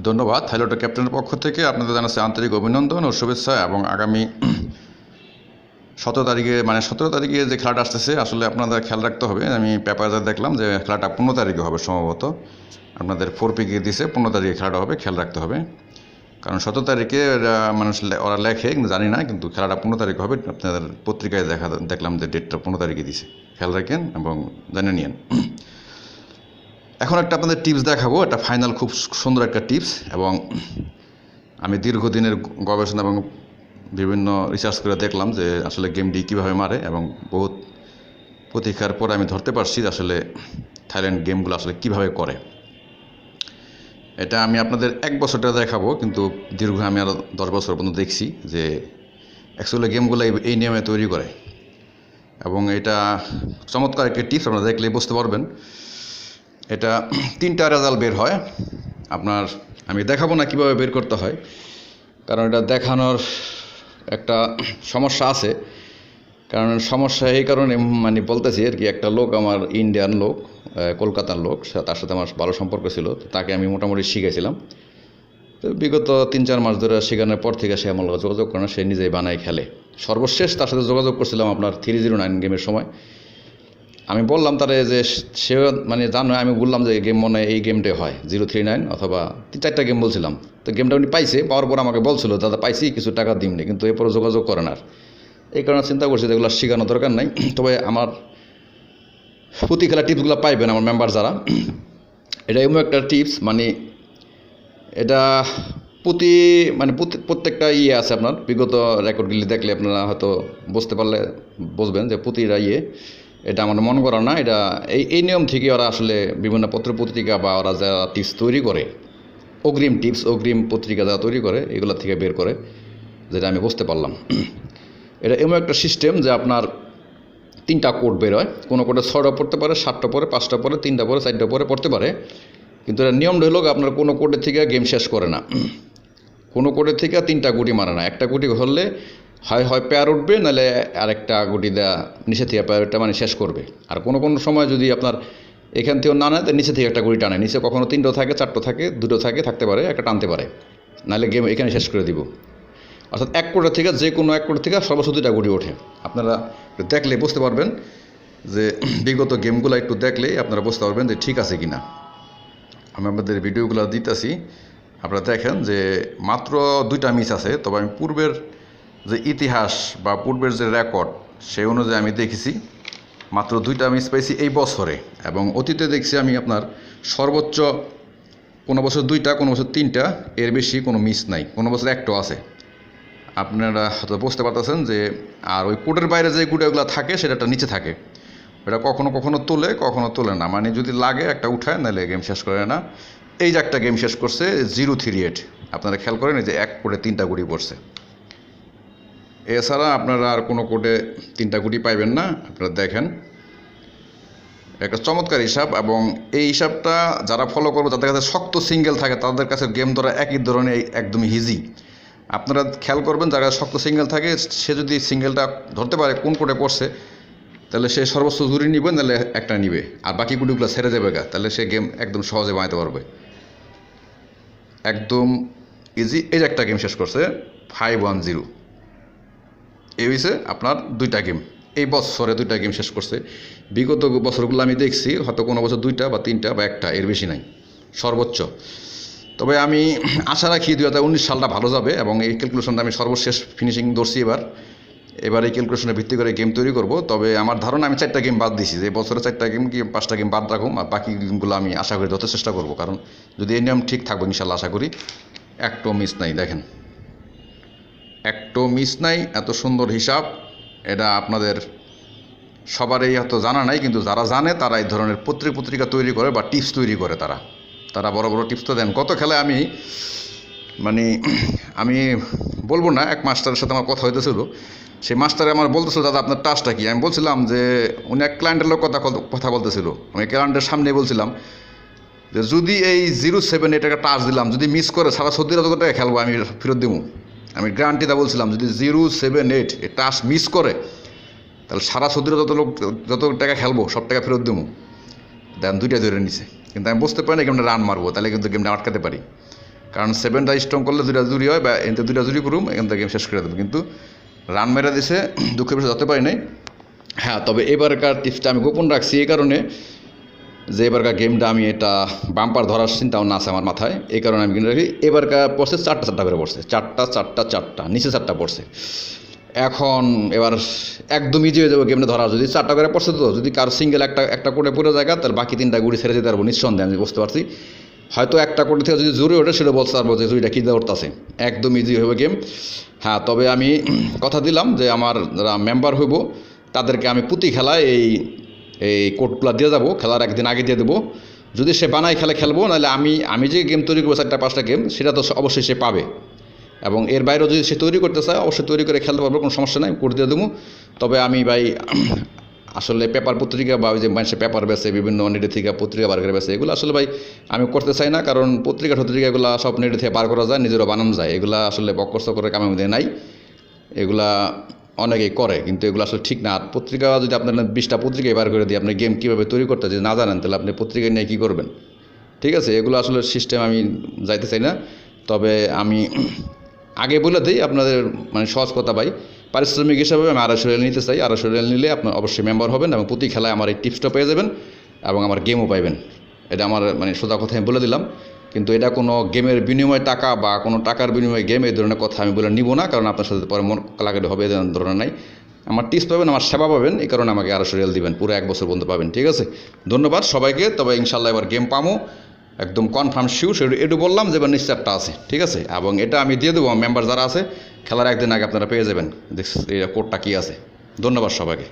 ধন্যবাদ। থাইল্যান্ড ক্যাপ্টেনের পক্ষ থেকে আপনাদের জানাচ্ছি আন্তরিক অভিনন্দন ও শুভেচ্ছা। এবং আগামী 17 তারিখে যে খেলাটা আসতেছে, আসলে আপনাদের খেয়াল রাখতে হবে। আমি পেপারে দেখলাম যে খেলাটা 15 তারিখে হবে সম্ভবত। আপনাদের 4 পিকে দিছে 15 তারিখে খেলাটা হবে, খেয়াল রাখতে হবে। কারণ 17 তারিখে ওরা লেখে, কিন্তু জানি না, কিন্তু খেলাটা 15 তারিখে হবে। আপনাদের পত্রিকায় দেখলাম যে ডেটটা 15 তারিখে দিছে। খেয়াল রাখেন এবং জেনে নিন। এখন একটা আপনাদের টিপস দেখাবো। এটা ফাইনাল খুব সুন্দর একটা টিপস, এবং আমি দীর্ঘদিনের গবেষণা এবং বিভিন্ন রিসার্চ করে দেখলাম যে আসলে গেমটি কীভাবে মারে, এবং বহুত প্রতীক্ষার পরে আমি ধরতে পারছি যে আসলে থাইল্যান্ড গেমগুলো আসলে কীভাবে করে। এটা আমি আপনাদের 1 বছরটা দেখাবো, কিন্তু দীর্ঘ আমি আরও 10 বছর পর্যন্ত দেখছি যে অ্যাকচুয়ালি গেমগুলো এই নিয়মে তৈরি করে। এবং এটা চমৎকার একটা টিপস, আপনারা দেখলেই বুঝতে পারবেন। এটা 3টা রেজাল্ট বের হয় আপনার। আমি দেখাবো না কীভাবে বের করতে হয়, কারণ এটা দেখানোর একটা সমস্যা আছে। কারণ সমস্যা এই কারণে বলতেছি আর কি। একটা লোক, আমার ইন্ডিয়ান লোক, কলকাতার লোক, তার সাথে আমার ভালো সম্পর্ক ছিল। তাকে আমি মোটামুটি শিখেছিলাম। তো বিগত 3-4 মাস ধরে শেখানোর পর থেকে সে আমার যোগাযোগ করে না, সে নিজেই বানায় খেলে। সর্বশেষ তার সাথে যোগাযোগ করছিলাম আপনার 309 গেমের সময়। আমি বললাম তারে যে সে জানো, আমি বললাম যে গেম মনে এই গেমটাই হয় 039, অথবা 3-4টা গেম বলছিলাম। তো গেমটা উনি পাইছে, পাওয়ার পর আমাকে বলছিল দাদা পাইছি, কিছু টাকা দিমনি, কিন্তু এরপরে যোগাযোগ করেন। আর এই কারণে চিন্তা করছি যে এগুলো শেখানোর দরকার নাই। তবে আমার প্রতি খেলা টিপসগুলো পাইবেন আমার মেম্বার যারা। এটা এমন একটা টিপস, এটা প্রত্যেকটা আছে আপনার। বিগত রেকর্ডগুলি দেখলে আপনারা হয়তো বুঝবেন যে প্রতিটা এটা আমার মন করা না। এটা এই নিয়ম থেকে ওরা আসলে বিভিন্ন পত্রিকা বা ওরা যারা টিপস তৈরি করে, অগ্রিম পত্রিকা যারা তৈরি করে, এগুলো থেকে বের করে, যেটা আমি বুঝতে পারলাম। এটা এমন একটা সিস্টেম যে আপনার 3টা কোড বের হয়। কোনো কোডে 6টা পড়তে পারে, 7টা পরে, 5টা পরে, 3টা পরে, 4টা পরে পড়তে পারে। কিন্তু এটা নিয়মটা হলো আপনার কোনো কোডের থেকে গেম শেষ করে না। কোনো কোডের থেকে 3টা গুটি মারে না। একটা গুটি হলে হয় পেয়ার উঠবে, নাহলে আরেকটা গুটি দেওয়া নিচে থেকে পেয়ারটা শেষ করবে। আর কোনো সময় যদি আপনার এখান থেকেও না নেয়, তো নিচে থেকে একটা গুটি টানে। নিচে কখনো 3টো থাকে, 4টো থাকে, 2টো থাকে, থাকতে পারে, একটা টানতে পারে, নাহলে গেম এখানে শেষ করে দিব। অর্থাৎ 1 কোডের থেকে, যে কোনো 1 কোড থেকে সর্বোচ্চ 2টা গুটি ওঠে। আপনারা দেখলে বুঝতে পারবেন যে বিগত গেমগুলো একটু দেখলেই আপনারা বুঝতে পারবেন যে ঠিক আছে কি না। আমি আপনাদের ভিডিওগুলো দিতেছি, আপনারা দেখেন যে মাত্র 2টা মিস আছে। তবে আমি পূর্বের যে ইতিহাস বা পূর্বের যে রেকর্ড, সেই অনুযায়ী আমি দেখেছি মাত্র 2টা মিস পাইছি এই বছরে। এবং অতীতে দেখছি আমি আপনার সর্বোচ্চ কোনো বছর 2টা, কোনো বছর 3টা, এর বেশি কোনো মিস নাই। কোনো বছর 1টো আছে। আপনারা হয়তো বুঝতে পারতেছেন যে আর ওই কোডের বাইরে যে গুটাগুলো থাকে সেটা নিচে থাকে। এটা কখনো তোলে না। যদি লাগে একটা উঠায়, নাহলে গেম শেষ করে না। এই যে একটা গেম শেষ করছে 038, আপনারা খেয়াল করেন যে 1 কোডে 3টা গুটি পড়ছে। এছাড়া আপনারা আর কোনো কোডে 3টা গুটি পাইবেন না। আপনারা দেখেন, একটা চমৎকার হিসাব। এবং এই হিসাবটা যারা ফলো করবে, যাদের কাছে শক্ত সিঙ্গেল থাকে, তাদের কাছে গেম ধরা একই ধরনের, একদমই ইজি। আপনারা খেয়াল করবেন, যারা শক্ত সিঙ্গেল থাকে, সে যদি সিঙ্গেলটা ধরতে পারে কোন কোডে পড়ছে, তাহলে সে সর্বোচ্চ জুড়ি নিবে, নাহলে একটা নিবে, আর বাকি গুটিগুলো ছেড়ে দেবে তাহলে সে গেম একদম সহজে বানাতে পারবে, একদম ইজি। এই যে একটা গেম শেষ করছে 510। এই হয়েছে আপনার 2টা গেম। এই বছরে 2টা গেম শেষ করছে। বিগত বছরগুলো আমি দেখছি হয়তো কোনো বছর 2টা বা 3টা বা 1টা, এর বেশি নাই সর্বোচ্চ। তবে আমি আশা রাখি 2019 সালটা ভালো যাবে, এবং এই ক্যালকুলেশনটা আমি সর্বশেষ ফিনিশিং ধরছি এবার এই ক্যালকুলেশনে ভিত্তি করে গেম তৈরি করব। তবে আমার ধারণা আমি 4টা গেম বাদ দিছি, যে বছরে 4টা গেম কি 5টা গেম বাদ রাখুম, আর বাকি গেমগুলো আমি আশা করি যত চেষ্টা করব। কারণ যদি এই নিয়ম ঠিক থাকবে, ইনশাল্লাহ আশা করি 1টো মিস নাই। দেখেন, 1টো মিস নাই। এত সুন্দর হিসাব, এটা আপনাদের সবারই হয়তো জানা নাই, কিন্তু যারা জানে তারা এই ধরনের পত্রিকা তৈরি করে বা টিপস তৈরি করে। তারা বড় বড় টিপস তো দেন। গত খেলায় আমি বলবো না, এক মাস্টারের সাথে আমার কথা হইতেছিল। সেই মাস্টারে আমার বলতেছিল দাদা আপনার টাচটা কি। আমি বলছিলাম যে উনি এক ক্লায়েন্টের লোক কথা বলতেছিল। আমি ক্লায়েন্টের সামনে বলছিলাম যে যদি এই 078 টাকা টাচ দিলাম, যদি মিস করে সারা 70,000 টাকা খেলবো, আমি ফেরত দেবো। আমি গ্যারান্টিটা বলছিলাম, যদি 078 এই টাচ মিস করে, তাহলে সারা 70,000 লোক যত টাকা খেলবো সব টাকা ফেরত দেবো। দেন 2টা ধরে নিছে, কিন্তু আমি বুঝতে পারি না গেমটা রান মারবো, তাহলে কিন্তু গেমটা আটকাতে পারি। কারণ 7টা স্ট্রং করলে 2টা জুরি হয়, বা এতে 2টা জুরি করুম, এখান থেকে গেম শেষ করে দেবো। কিন্তু রান মেরে দিছে, দুঃখের বিষয় যেতে পারি নাই। হ্যাঁ, তবে এবারকার টিপসটা আমি গোপন রাখছি এই কারণে যে এবারকার গেমটা আমি এটা বাম্পার ধরার চিন্তাও না আছে আমার মাথায়, এই কারণে আমি কিন্তু রাখি। এবারকার পড়ছে 4টা করে পড়ছে, 4টা নিচে 4টা পড়ছে। এখন এবার একদম ইজি হয়ে যাবে গেমটা ধরা, যদি 4টা করে পড়ছে, তো যদি কার সিঙ্গেল একটা কোটে পড়ে জায়গা, তাহলে বাকি 3টা গুড়ি ছেড়ে যেতে পারবো নিঃসন্দেহে, আমি বুঝতে পারছি। হয়তো একটা কোটে থেকে যদি জুড়ে ওঠে সেটা বলতে পারবো যে জুড়িটা কী দিয়ে উঠতেছে, একদম ইজি হবে গেম। হ্যাঁ, তবে আমি কথা দিলাম যে আমার যারা মেম্বার হইব তাদেরকে আমি প্রতি খেলায় এই কোডগুলো দিয়ে যাবো, খেলার একদিন আগে দিয়ে দেবো। যদি সে বানায় খেলবো, নাহলে আমি যে গেম তৈরি করবো 4-5টা গেম, সেটা তো অবশ্যই সে পাবে। এবং এর বাইরেও যদি সে তৈরি করতে চায়, অবশ্যই তৈরি করে খেলতে পারবো, কোনো সমস্যা নাই, কোড দিয়ে দেবো। তবে আমি ভাই আসলে পেপার পত্রিকা বা ওই যে মানুষের পেপার বেছে, বিভিন্ন নেটে থেকে পত্রিকা বার করে বেছে, এগুলো আসলে ভাই আমি করতে চাই না। কারণ পত্রিকাগুলো সব নেটে থেকে বার করা যায়, নিজেরও বানানো যায়, এগুলো আসলে বকর চকরের কামের মধ্যে নাই। এগুলা অনেকেই করে, কিন্তু এগুলো আসলে ঠিক না। আর পত্রিকা যদি আপনার 20টা পত্রিকায় বার করে দিয়ে আপনি গেম কীভাবে তৈরি করতে যদি না জানেন, তাহলে আপনি পত্রিকা নিয়ে কী করবেন? ঠিক আছে, এগুলো আসলে সিস্টেম আমি যাইতে চাই না। তবে আমি আগে বলে দিই আপনাদের, মানে সহজ কথা ভাই, পারিশ্রমিক হিসাবে আমি 250 রিয়াল নিতে চাই। 250 রিয়াল নিলে আপনার অবশ্যই মেম্বার হবেন এবং প্রতি খেলায় আমার এই টিপসটা পেয়ে যাবেন এবং আমার গেমও পাইবেন। এটা আমার মানে সোজা কথা আমি বলে দিলাম। কিন্তু এটা কোনো গেমের বিনিময়ে টাকা বা কোনো টাকার বিনিময়ে গেম, এই ধরনের কথা আমি বলে নিব না, কারণ আপনার সাথে পরে মন লাগাতে হবে, এই ধরনের নাই। আমার টিপস পাবেন, আমার সেবা পাবেন, এই কারণে আমাকে 250 রিয়াল দিবেন, পুরো 1 বছর পর্যন্ত পাবেন। ঠিক আছে, ধন্যবাদ সবাইকে। তবে ইনশাল্লাহ এবার গেম পামো, একদম কনফার্ম শিওর। একটু বললাম যে এবার নিশ্চয়টা আছে, ঠিক আছে। এবং এটা আমি দিয়ে দেবো মেম্বার যারা আছে, খেলার একদিন আগে আপনারা পেয়ে যাবেন, এই কোডটা কী আছে। ধন্যবাদ সবাইকে।